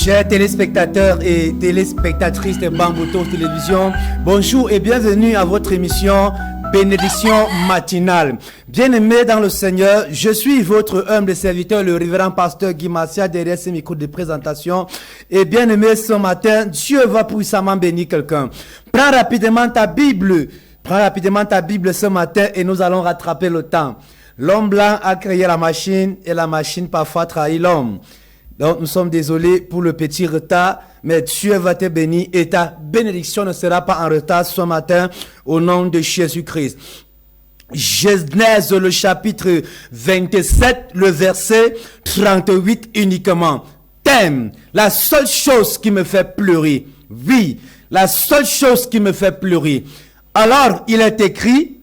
Chers téléspectateurs et téléspectatrices de Bambouto Télévision, bonjour et bienvenue à votre émission Bénédiction matinale. Bien-aimés dans le Seigneur, je suis votre humble serviteur, le révérend pasteur Guy Marcia, derrière ce micro de présentation. Et bien-aimés, ce matin, Dieu va puissamment bénir quelqu'un. Prends rapidement ta Bible ce matin et nous allons rattraper le temps. L'homme blanc a créé la machine et la machine parfois trahit l'homme. Donc nous sommes désolés pour le petit retard, mais Dieu va te bénir et ta bénédiction ne sera pas en retard ce matin au nom de Jésus-Christ. Genèse le chapitre 27, le verset 38 uniquement. Thème, la seule chose qui me fait pleurer. Oui, la seule chose qui me fait pleurer. Alors il est écrit,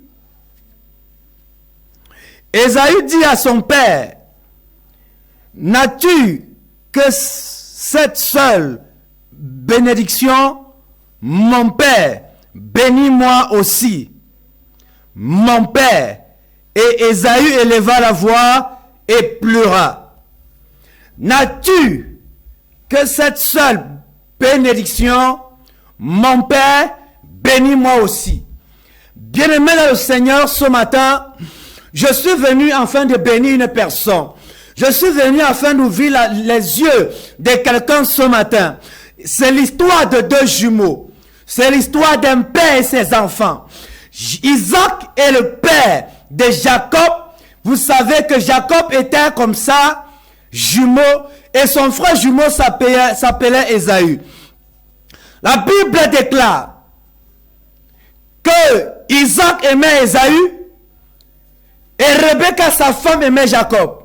Ésaü dit à son père, n'as-tu que cette seule bénédiction, mon père, bénis-moi aussi. Mon père. Et Ésaü éleva la voix et pleura. N'as-tu que cette seule bénédiction, mon père, bénis-moi aussi. Bien-aimé dans le Seigneur, ce matin, je suis venu afin de bénir une personne. Je suis venu afin d'ouvrir les yeux de quelqu'un ce matin. C'est l'histoire de deux jumeaux. C'est l'histoire d'un père et ses enfants. Isaac est le père de Jacob. Vous savez que Jacob était comme ça, jumeau, et son frère jumeau s'appelait Ésaü. La Bible déclare que Isaac aimait Ésaü et Rebecca, sa femme, aimait Jacob.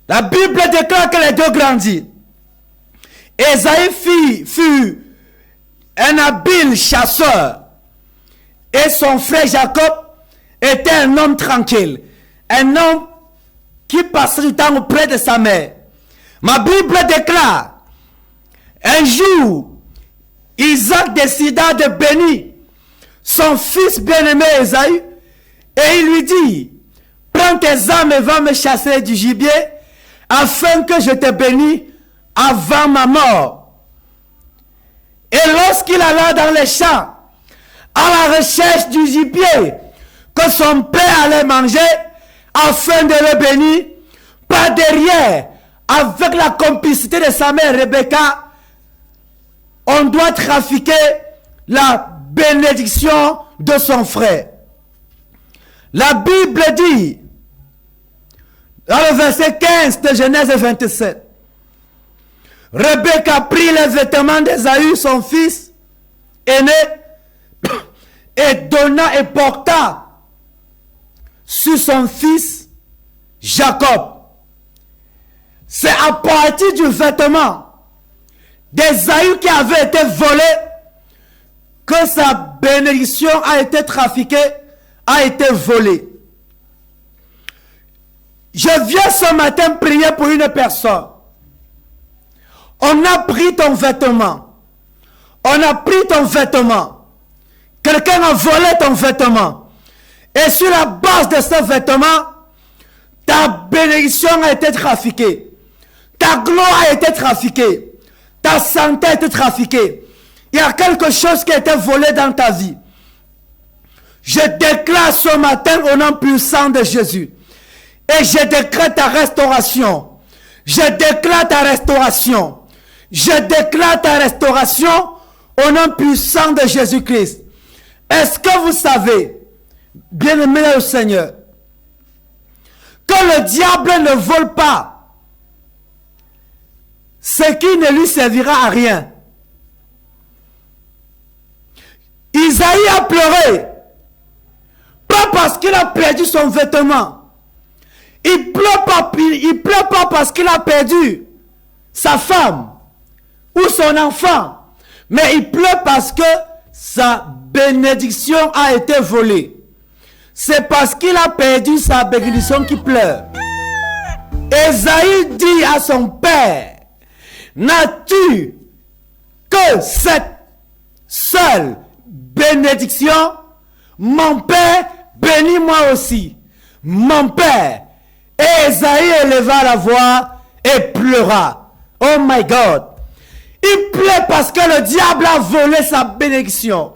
La Bible déclare que les deux grandissent. Ésaü fut un habile chasseur. Et son frère Jacob était un homme tranquille. Un homme qui passait du temps auprès de sa mère. Ma Bible déclare, un jour, Isaac décida de bénir son fils bien-aimé Ésaü. Et il lui dit, prends tes armes et va me chasser du gibier, afin que je te bénisse avant ma mort. Et lorsqu'il alla dans les champs, à la recherche du gibier que son père allait manger, afin de le bénir, par derrière, avec la complicité de sa mère Rebecca, on doit trafiquer la bénédiction de son frère. La Bible dit, dans le verset 15 de Genèse 27, Rebecca prit les vêtements d'Ésaü, son fils aîné, et donna et porta sur son fils Jacob. C'est à partir du vêtement d'Ésaü qui avait été volé que sa bénédiction a été trafiquée, a été volée. Je viens ce matin prier pour une personne. On a pris ton vêtement. On a pris ton vêtement. Quelqu'un a volé ton vêtement. Et sur la base de ce vêtement, ta bénédiction a été trafiquée. Ta gloire a été trafiquée. Ta santé a été trafiquée. Il y a quelque chose qui a été volé dans ta vie. Je déclare ce matin au nom puissant de Jésus. Et je déclare ta restauration. Je déclare ta restauration. Je déclare ta restauration au nom puissant de Jésus-Christ. Est-ce que vous savez, bien-aimés au Seigneur, que le diable ne vole pas ce qui ne lui servira à rien? Isaïe a pleuré, pas parce qu'il a perdu son vêtement. Il pleure pas parce qu'il a perdu sa femme ou son enfant, mais il pleure parce que sa bénédiction a été volée. C'est parce qu'il a perdu sa bénédiction qu'il pleure. Ésaü dit à son père, n'as-tu que cette seule bénédiction? Mon père, bénis-moi aussi. Mon père. Et Ésaü éleva la voix et pleura. Oh my God. Il pleure parce que le diable a volé sa bénédiction.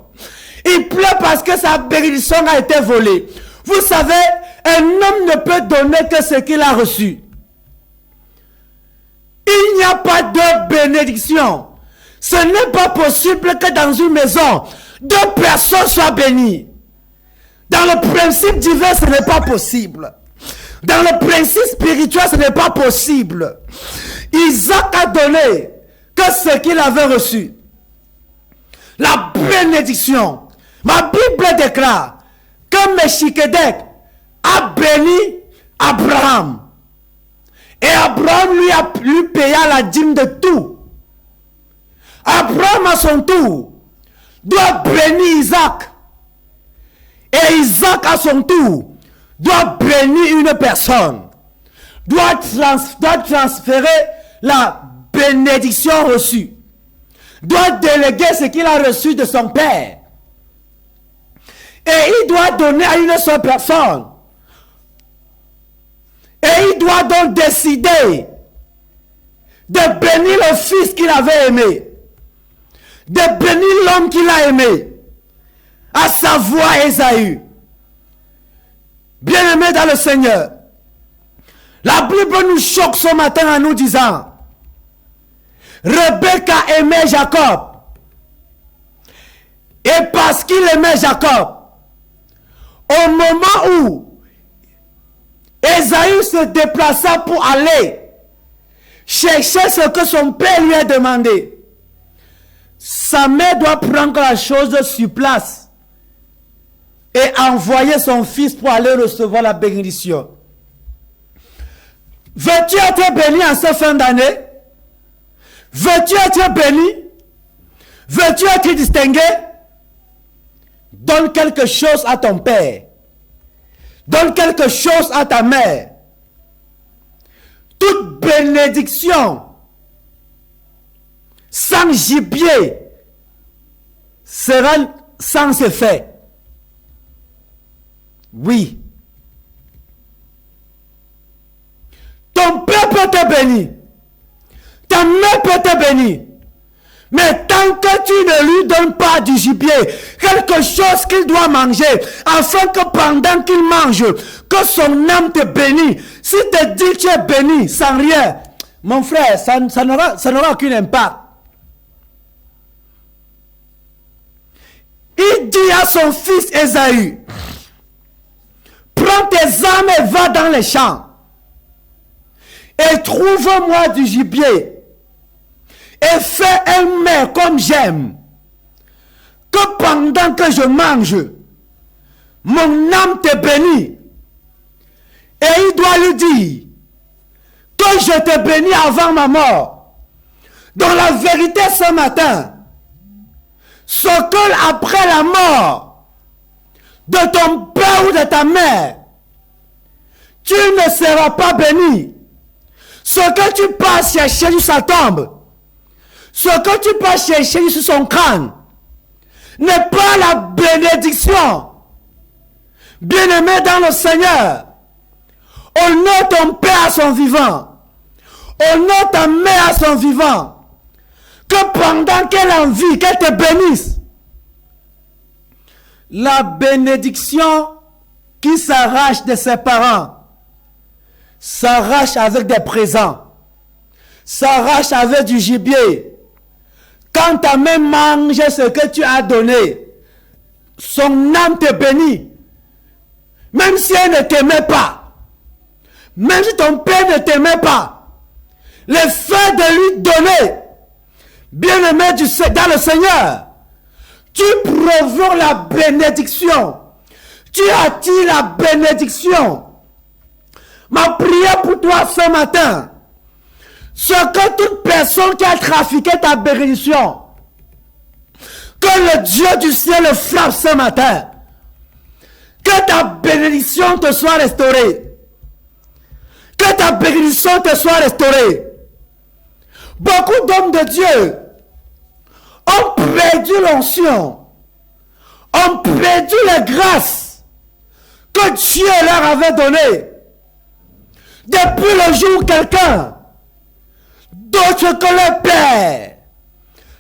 Il pleure parce que sa bénédiction a été volée. Vous savez, un homme ne peut donner que ce qu'il a reçu. Il n'y a pas de bénédiction. Ce n'est pas possible que dans une maison, deux personnes soient bénies. Dans le principe divin, ce n'est pas possible. Dans le principe spirituel, ce n'est pas possible. Isaac a donné que ce qu'il avait reçu. La bénédiction. Ma Bible déclare que Melchisedec a béni Abraham. Et Abraham lui paya la dîme de tout. Abraham à son tour doit bénir Isaac. Et Isaac à son tour doit bénir une personne. Doit transférer la bénédiction reçue. Doit déléguer ce qu'il a reçu de son père. Et il doit donner à une seule personne. Et il doit donc décider de bénir le fils qu'il avait aimé. De bénir l'homme qu'il a aimé. À savoir Ésaü. Bien-aimé dans le Seigneur. La Bible nous choque ce matin en nous disant, Rebecca aimait Jacob. Et parce qu'il aimait Jacob, au moment où Ésaü se déplaça pour aller chercher ce que son père lui a demandé, sa mère doit prendre la chose sur place et envoyer son fils pour aller recevoir la bénédiction. Veux-tu être béni en cette fin d'année? Veux-tu être béni? Veux-tu être distingué? Donne quelque chose à ton père. Donne quelque chose à ta mère. Toute bénédiction sans gibier sera sans effet. Oui. Ton père peut te bénir. Ta mère peut te bénir. Mais tant que tu ne lui donnes pas du gibier, quelque chose qu'il doit manger, afin que pendant qu'il mange, que son âme te bénisse. Si te dit que tu es béni sans rien, mon frère, ça n'aura aucun impact. Il dit à son fils Ésaü, prends tes armes et va dans les champs. Et trouve-moi du gibier. Et fais un mets comme j'aime. Que pendant que je mange, mon âme te bénit. Et il doit lui dire que je te bénis avant ma mort. Dans la vérité ce matin, ce que après la mort de ton père ou de ta mère, tu ne seras pas béni. Ce que tu passes chercher sur sa tombe, ce que tu passes chercher sur son crâne, n'est pas la bénédiction. Bien-aimé dans le Seigneur, honore ton père à son vivant, honore ta mère à son vivant, que pendant qu'elle en vit, qu'elle te bénisse. La bénédiction qui s'arrache de ses parents s'arrache avec des présents, s'arrache avec du gibier. Quand ta mère mange ce que tu as donné, son âme te bénit. Même si elle ne t'aimait pas, même si ton père ne t'aimait pas, le fait de lui donner, bien-aimé dans le Seigneur, tu provoques la bénédiction. Tu attires la bénédiction. Ma prière pour toi ce matin, ce que toute personne qui a trafiqué ta bénédiction, que le Dieu du ciel frappe ce matin, que ta bénédiction te soit restaurée, que ta bénédiction te soit restaurée. Beaucoup d'hommes de Dieu ont perdu l'onction, ont perdu les grâces que Dieu leur avait données. Depuis le jour où quelqu'un D'autres que le Père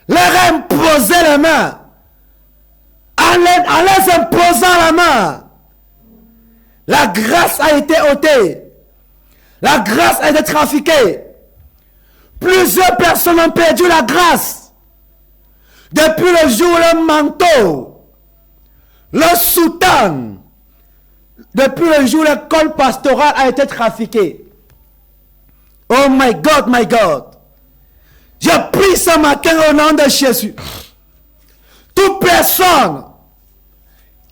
leur a imposé la main. En les imposant la main, la grâce a été ôtée. La grâce a été trafiquée. Plusieurs personnes ont perdu la grâce. Depuis le jour où le manteau, le soutane, depuis le jour où le col pastoral a été trafiqué. Oh my God, my God. Je prie ce matin au nom de Jésus. Toute personne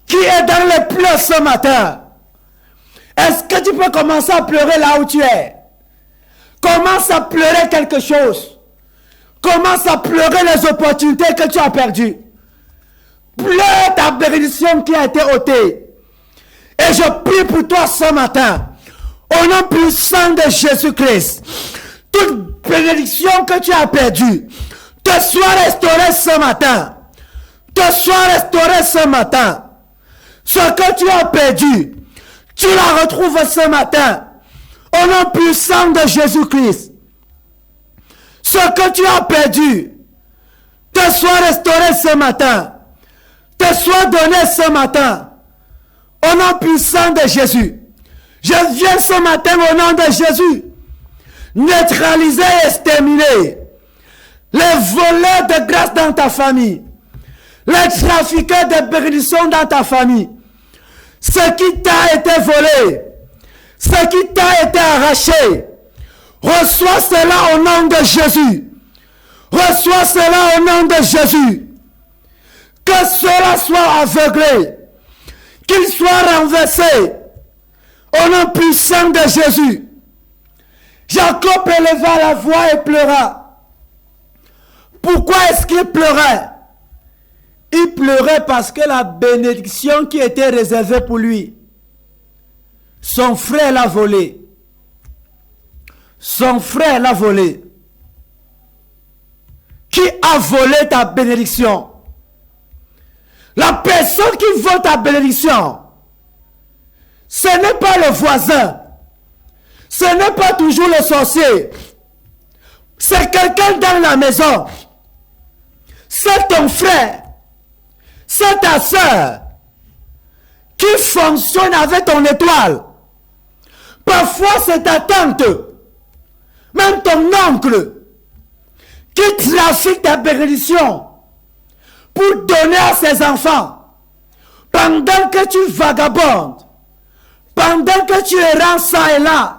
qui est dans les pleurs ce matin, est-ce que tu peux commencer à pleurer là où tu es? Commence à pleurer quelque chose. Commence à pleurer les opportunités que tu as perdues. Pleure ta bénédiction qui a été ôtée. Et je prie pour toi ce matin, au nom puissant de Jésus-Christ, toute bénédiction que tu as perdue te soit restaurée ce matin. Te soit restaurée ce matin. Ce que tu as perdu, tu la retrouves ce matin. Au nom puissant de Jésus-Christ. Ce que tu as perdu, te soit restauré ce matin. Te soit donné ce matin. Au nom puissant de Jésus. Je viens ce matin au nom de Jésus. Neutraliser et exterminer les voleurs de grâce dans ta famille. Les trafiquants de bénédictions dans ta famille. Ce qui t'a été volé. Ce qui t'a été arraché. Reçois cela au nom de Jésus. Reçois cela au nom de Jésus. Que cela soit aveuglé. Qu'il soit renversé. Au nom puissant de Jésus. Jacob éleva la voix et pleura. Pourquoi est-ce qu'il pleurait? Il pleurait parce que la bénédiction qui était réservée pour lui, son frère l'a volée. Son frère l'a volée. Qui a volé ta bénédiction? La personne qui vole ta bénédiction, ce n'est pas le voisin. Ce n'est pas toujours le sorcier. C'est quelqu'un dans la maison. C'est ton frère. C'est ta soeur qui fonctionne avec ton étoile. Parfois c'est ta tante, même ton oncle, qui trafique ta bénédiction pour donner à ses enfants. Pendant que tu vagabondes, pendant que tu erres ça et là,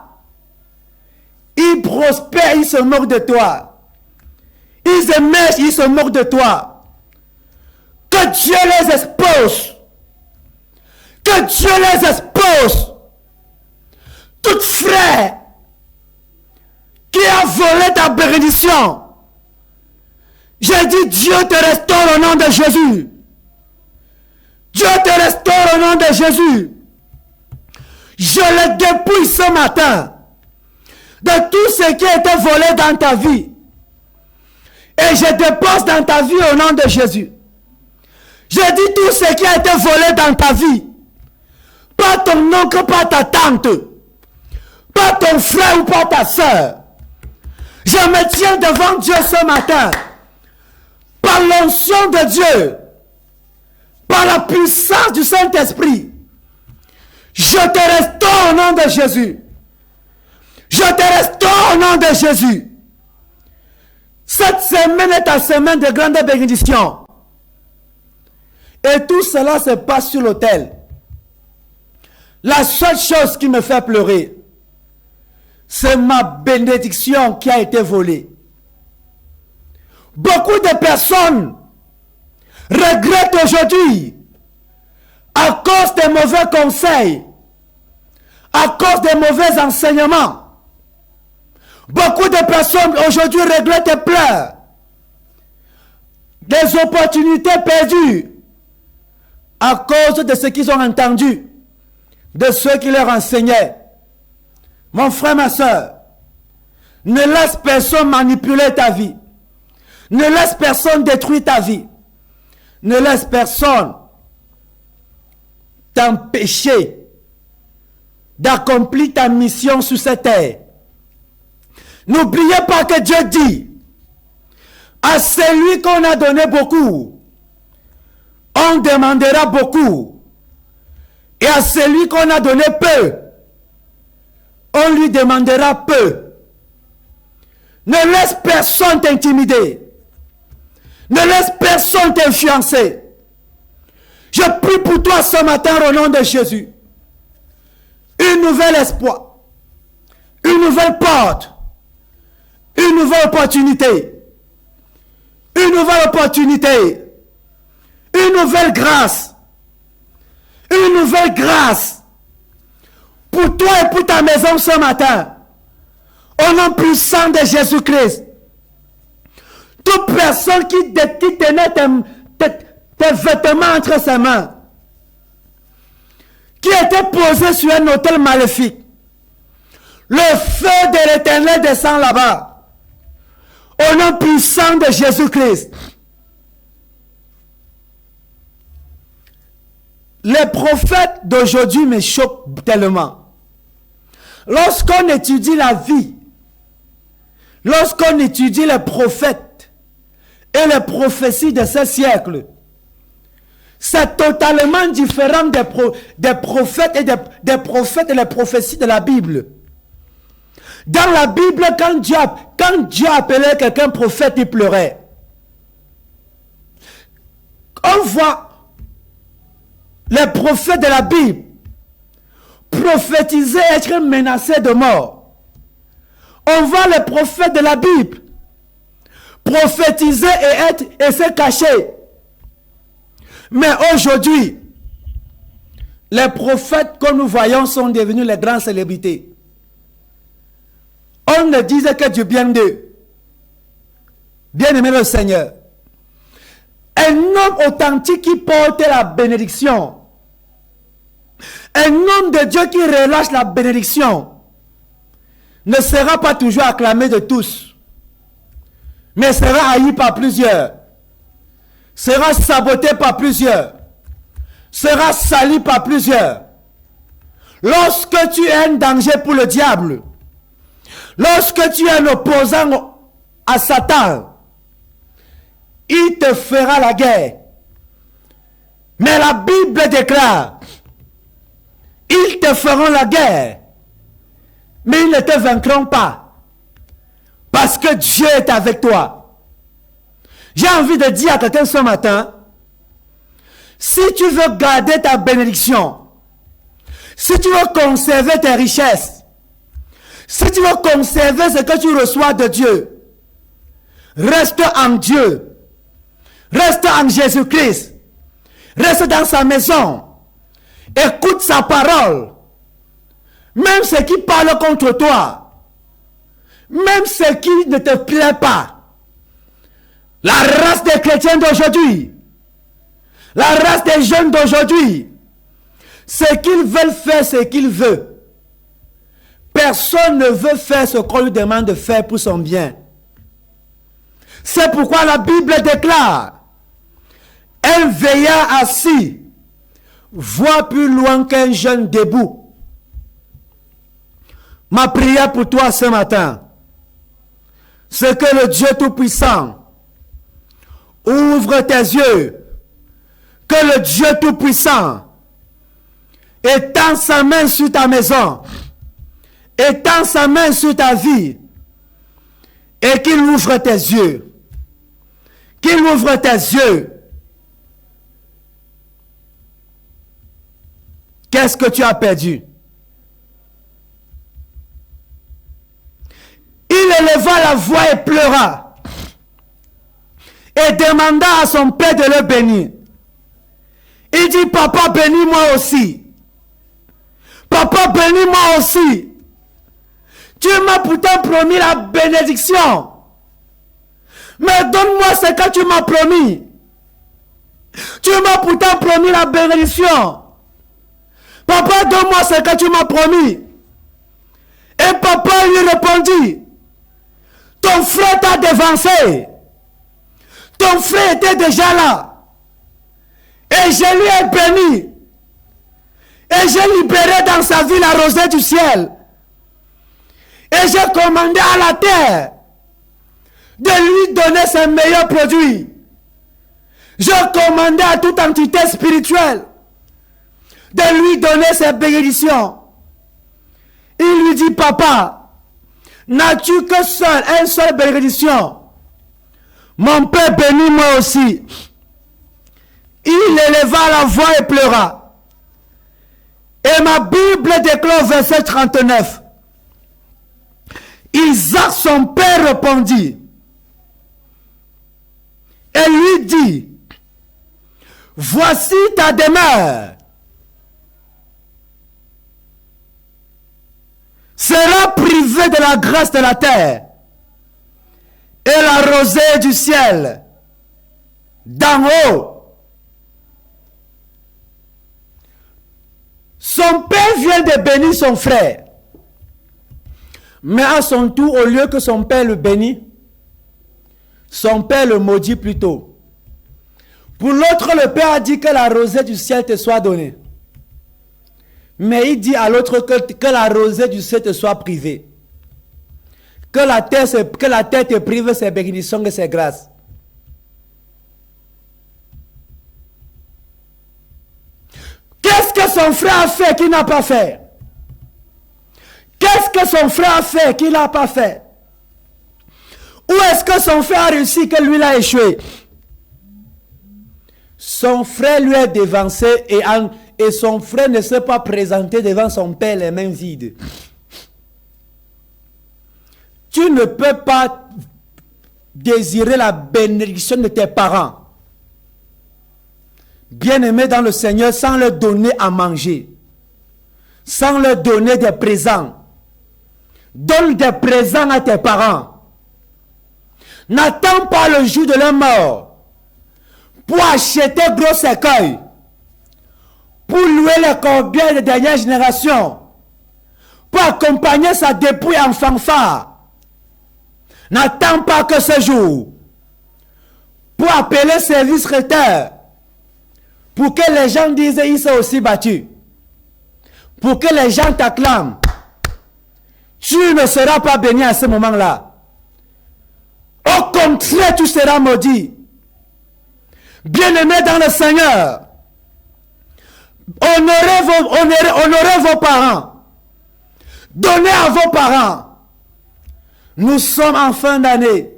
ils prospèrent, ils se moquent de toi. Ils émergent, ils se moquent de toi. Que Dieu les expose. Que Dieu les expose. Tout frère qui a volé ta bénédiction, j'ai dit Dieu te restaure au nom de Jésus. Dieu te restaure au nom de Jésus. Je le dépouille ce matin de tout ce qui a été volé dans ta vie. Et je dépose dans ta vie au nom de Jésus. Je dis tout ce qui a été volé dans ta vie. Pas ton oncle, pas ta tante. Pas ton frère ou pas ta soeur. Je me tiens devant Dieu ce matin. Par l'onction de Dieu. Par la puissance du Saint-Esprit. Je te restaure au nom de Jésus. Je te restaure au nom de Jésus. Cette semaine est ta semaine de grande bénédiction. Et tout cela se passe sur l'autel. La seule chose qui me fait pleurer, c'est ma bénédiction qui a été volée. Beaucoup de personnes regrettent aujourd'hui à cause des mauvais conseils, à cause des mauvais enseignements. Beaucoup de personnes aujourd'hui regrettent et pleurent des opportunités perdues à cause de ce qu'ils ont entendu, de ceux qui leur enseignaient. Mon frère, ma soeur, ne laisse personne manipuler ta vie. Ne laisse personne détruire ta vie. Ne laisse personne t'empêcher d'accomplir ta mission sur cette terre. N'oubliez pas que Dieu dit, à celui qu'on a donné beaucoup, on demandera beaucoup. Et à celui qu'on a donné peu, on lui demandera peu. Ne laisse personne t'intimider. Ne laisse personne t'influencer. Je prie pour toi ce matin au nom de Jésus. Une nouvelle espoir. Une nouvelle porte. Une nouvelle opportunité. Une nouvelle opportunité. Une nouvelle grâce. Une nouvelle grâce. Pour toi et pour ta maison ce matin. Au nom puissant de Jésus-Christ. Toute personne qui tenait tes vêtements entre ses mains, qui était posé sur un autel maléfique, le feu de l'Éternel descend là-bas. Au nom puissant de Jésus-Christ. Les prophètes d'aujourd'hui me choquent tellement. Lorsqu'on étudie la vie, lorsqu'on étudie les prophètes et les prophéties de ce siècle, c'est totalement différent des prophètes et des prophètes et les prophéties de la Bible. Dans la Bible, quand Dieu appelait quelqu'un prophète, il pleurait. On voit les prophètes de la Bible prophétiser être menacés de mort. On voit les prophètes de la Bible prophétiser et se cacher. Mais aujourd'hui, les prophètes que nous voyons sont devenus les grandes célébrités. On ne disait que du bien d'eux. Bien-aimé le Seigneur. Un homme authentique qui porte la bénédiction. Un homme de Dieu qui relâche la bénédiction ne sera pas toujours acclamé de tous, mais sera haï par plusieurs, sera saboté par plusieurs, sera sali par plusieurs. Lorsque tu es un danger pour le diable, lorsque tu es un opposant à Satan, il te fera la guerre. Mais la Bible déclare, ils te feront la guerre, mais ils ne te vaincront pas, parce que Dieu est avec toi. J'ai envie de dire à quelqu'un ce matin, si tu veux garder ta bénédiction, si tu veux conserver tes richesses, si tu veux conserver ce que tu reçois de Dieu, reste en Dieu, reste en Jésus-Christ, reste dans sa maison, écoute sa parole. Même ce qui parle contre toi, même ce qui ne te plaît pas, la race des chrétiens d'aujourd'hui, la race des jeunes d'aujourd'hui, ce qu'ils veulent faire, ce qu'ils veulent. Personne ne veut faire ce qu'on lui demande de faire pour son bien. C'est pourquoi la Bible déclare, un veillard assis voit plus loin qu'un jeune debout. Ma prière pour toi ce matin, c'est que le Dieu Tout-Puissant ouvre tes yeux, que le Dieu Tout-Puissant étend sa main sur ta maison, étend sa main sur ta vie, et qu'il ouvre tes yeux. Qu'il ouvre tes yeux. Qu'est-ce que tu as perdu? Il éleva la voix et pleura, et demanda à son père de le bénir. Il dit, papa, bénis-moi aussi. Papa, bénis-moi aussi. Tu m'as pourtant promis la bénédiction. Mais donne-moi ce que tu m'as promis. Tu m'as pourtant promis la bénédiction. Papa, donne-moi ce que tu m'as promis. Et papa lui répondit, ton frère t'a devancé. Ton frère était déjà là. Et je lui ai béni. Et j'ai libéré dans sa vie la rosée du ciel. Et j'ai commandé à la terre de lui donner ses meilleurs produits. J'ai commandé à toute entité spirituelle de lui donner ses bénédictions. Il lui dit, papa, n'as-tu que une seule bénédiction? Mon père bénit moi aussi. Il éleva la voix et pleura. Et ma Bible déclare verset 39. Isaac, son père, répondit et lui dit, voici ta demeure sera privée de la grâce de la terre et la rosée du ciel d'en haut. Son père vient de bénir son frère. Mais à son tour, au lieu que son père le bénisse, son père le maudit plutôt. Pour l'autre, le père a dit que la rosée du ciel te soit donnée. Mais il dit à l'autre que la rosée du ciel te soit privée. Que la terre te prive ses bénédictions et ses grâces. Qu'est-ce que son frère a fait qu'il n'a pas fait? Qu'est-ce que son frère a fait qu'il n'a pas fait? Où est-ce que son frère a réussi que lui l'a échoué? Son frère lui est dévancé et son frère ne s'est pas présenté devant son père les mains vides. Tu ne peux pas désirer la bénédiction de tes parents, bien-aimés dans le Seigneur, sans leur donner à manger, sans leur donner des présents. Donne des présents à tes parents. N'attends pas le jour de leur mort pour acheter gros cercueils, pour louer les corbières de dernière génération, pour accompagner sa dépouille en fanfare. N'attends pas que ce jour pour appeler service traiteur, pour que les gens disent il s'est aussi battu, pour que les gens t'acclament. Tu ne seras pas béni à ce moment-là. Au contraire, tu seras maudit. Bien-aimé dans le Seigneur, honorez vos parents. Donnez à vos parents. Nous sommes en fin d'année.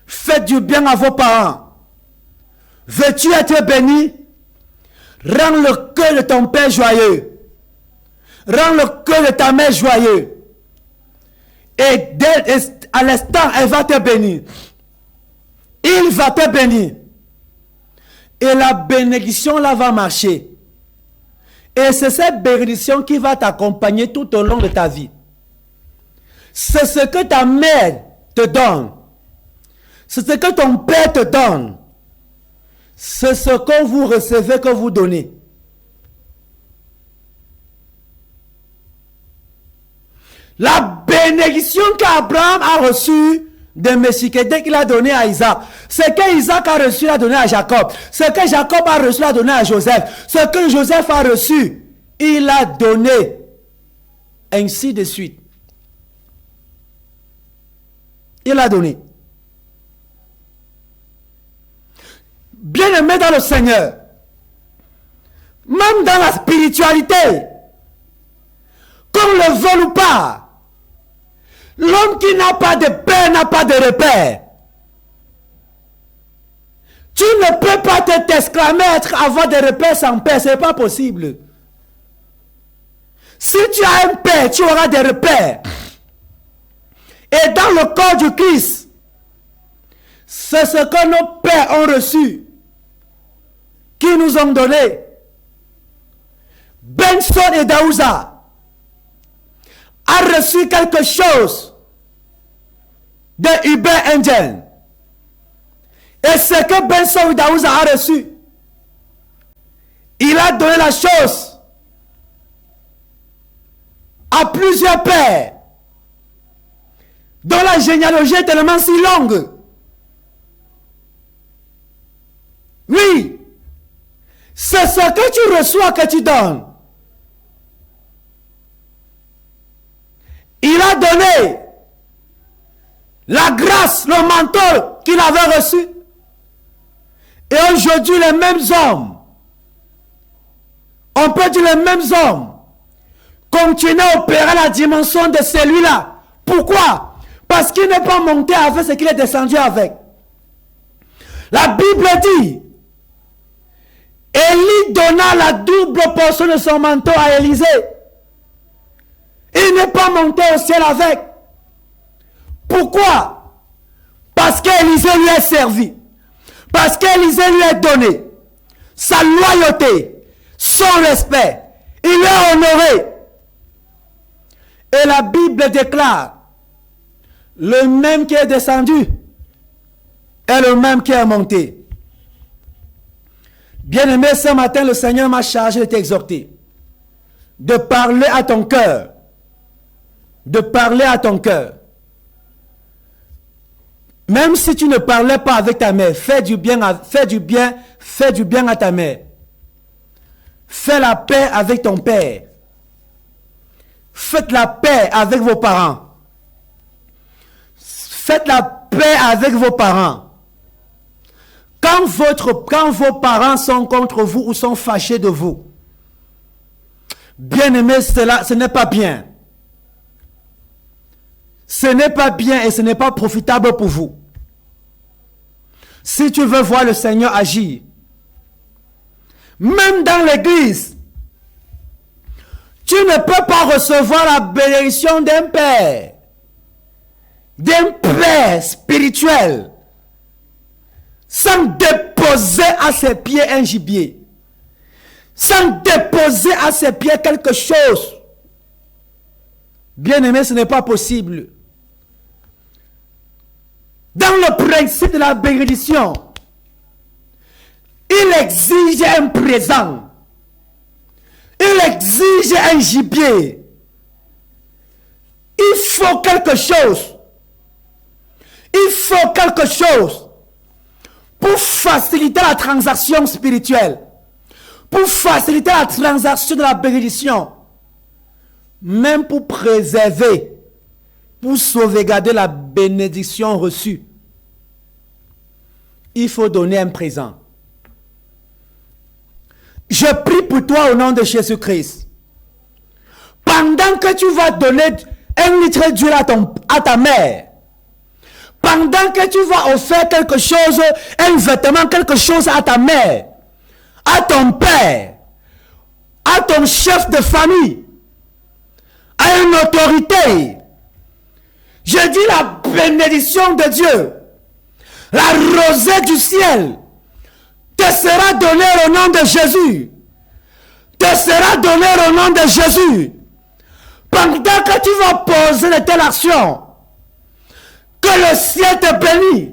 Faites du bien à vos parents. Veux-tu être béni? Rends le cœur de ton père joyeux. Rends le cœur de ta mère joyeux. Et à l'instant, elle va te bénir. Il va te bénir. Et la bénédiction là va marcher. Et c'est cette bénédiction qui va t'accompagner tout au long de ta vie. C'est ce que ta mère te donne. C'est ce que ton père te donne. C'est ce que vous recevez, que vous donnez. La bénédiction qu'Abraham a reçue de Melchisedec qu'il a donné à Isaac. Ce que Isaac a reçu, il a donné à Jacob. Ce que Jacob a reçu, il a donné à Joseph. Ce que Joseph a reçu, il a donné. Ainsi de suite. Il a donné. Bien-aimé dans le Seigneur, même dans la spiritualité, qu'on le veuille ou pas, l'homme qui n'a pas de père n'a pas de repère. Tu ne peux pas t'exclamer avoir des repères sans père, ce n'est pas possible. Si tu as un père, tu auras des repères. Et dans le corps du Christ, c'est ce que nos pères ont reçu, qui nous ont donné. Benson et Daouza a reçu quelque chose de Hubert Engel. Et ce que Benson et Daouza a reçu, il a donné la chose à plusieurs pères dont la généalogie est tellement si longue. Oui, c'est ce que tu reçois que tu donnes. Il a a donné la grâce, le manteau qu'il avait reçu. Et aujourd'hui, les mêmes hommes, on peut dire les mêmes hommes, continuent à opérer la dimension de celui-là. Pourquoi? Parce qu'il n'est pas monté avec ce qu'il est descendu avec. La Bible dit, Élie donna la double portion de son manteau à Élisée. Il n'est pas monté au ciel avec. Pourquoi? Parce qu'Élisée lui a servi. Parce qu'Élisée lui a donné sa loyauté, son respect. Il l'a honoré. Et la Bible déclare, le même qui est descendu est le même qui est monté. Bien-aimé, ce matin, le Seigneur m'a chargé de t'exhorter, de parler à ton cœur, de parler à ton cœur. Même si tu ne parlais pas avec ta mère, fais du bien à ta mère. Fais la paix avec ton père. Faites la paix avec vos parents. Faites la paix avec vos parents. Quand vos parents sont contre vous ou sont fâchés de vous, bien-aimé, ce n'est pas bien. Ce n'est pas bien et ce n'est pas profitable pour vous. Si tu veux voir le Seigneur agir, même dans l'église, tu ne peux pas recevoir la bénédiction d'un père spirituel, sans déposer à ses pieds un gibier, sans déposer à ses pieds quelque chose. Bien-aimé, ce n'est pas possible. Dans le principe de la bénédiction, il exige un présent. Il exige un gibier. Il faut quelque chose. Il faut quelque chose pour faciliter la transaction spirituelle, pour faciliter la transaction de la bénédiction, même pour préserver, pour sauvegarder la bénédiction reçue. Il faut donner un présent. Je prie pour toi au nom de Jésus-Christ. Pendant que tu vas donner 1 litre d'huile à ta mère, pendant que tu vas offrir quelque chose, un vêtement, quelque chose à ta mère, à ton père, à ton chef de famille, à une autorité, je dis la bénédiction de Dieu, la rosée du ciel, te sera donnée au nom de Jésus. Te sera donnée au nom de Jésus. Pendant que tu vas poser de telles actions, que le ciel te bénisse.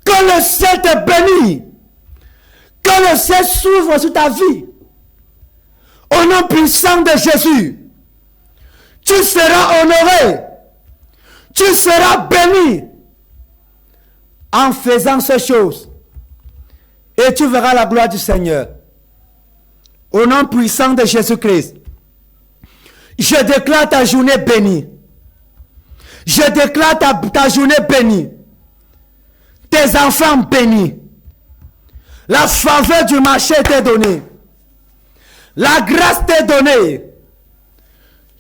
Que le ciel te bénisse. Que le ciel s'ouvre sur ta vie. Au nom puissant de Jésus, tu seras honoré. Tu seras béni en faisant ces choses. Et tu verras la gloire du Seigneur. Au nom puissant de Jésus-Christ, je déclare ta journée bénie. Je déclare ta journée bénie. Tes enfants bénis. La faveur du marché t'est donnée. La grâce t'est donnée.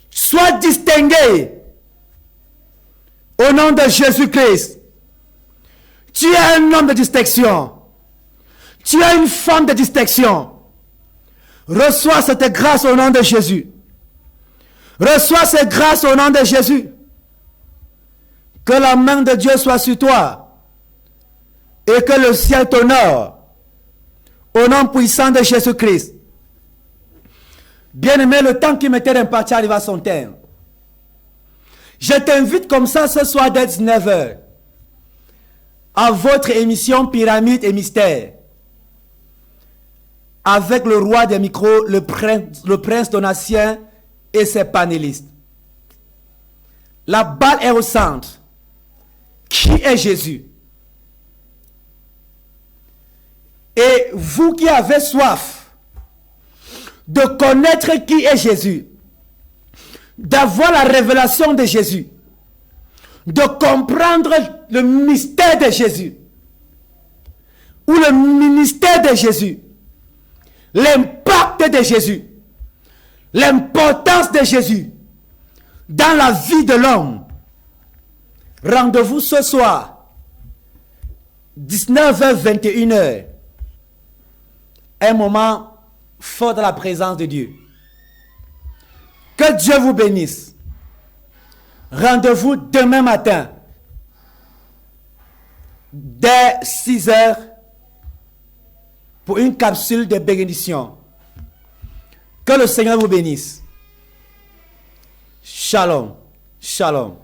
Sois distingué. Au nom de Jésus-Christ. Tu es un homme de distinction. Tu es une femme de distinction. Reçois cette grâce au nom de Jésus. Reçois cette grâce au nom de Jésus. Que la main de Dieu soit sur toi. Et que le ciel t'honore. Au nom puissant de Jésus-Christ. Bien-aimé, le temps qui m'était imparti arrive à son terme. Je t'invite comme ça ce soir dès 19h à votre émission Pyramide et Mystère. Avec le roi des micros, le prince Donatien et ses panélistes. La balle est au centre. Qui est Jésus? Et vous qui avez soif de connaître qui est Jésus, d'avoir la révélation de Jésus, de comprendre le mystère de Jésus, ou le ministère de Jésus, l'impact de Jésus, l'importance de Jésus dans la vie de l'homme. Rendez-vous ce soir, 19h, 21h. Un moment fort dans la présence de Dieu. Que Dieu vous bénisse. Rendez-vous demain matin, dès 6h, pour une capsule de bénédiction. Que le Seigneur vous bénisse. Shalom. Shalom.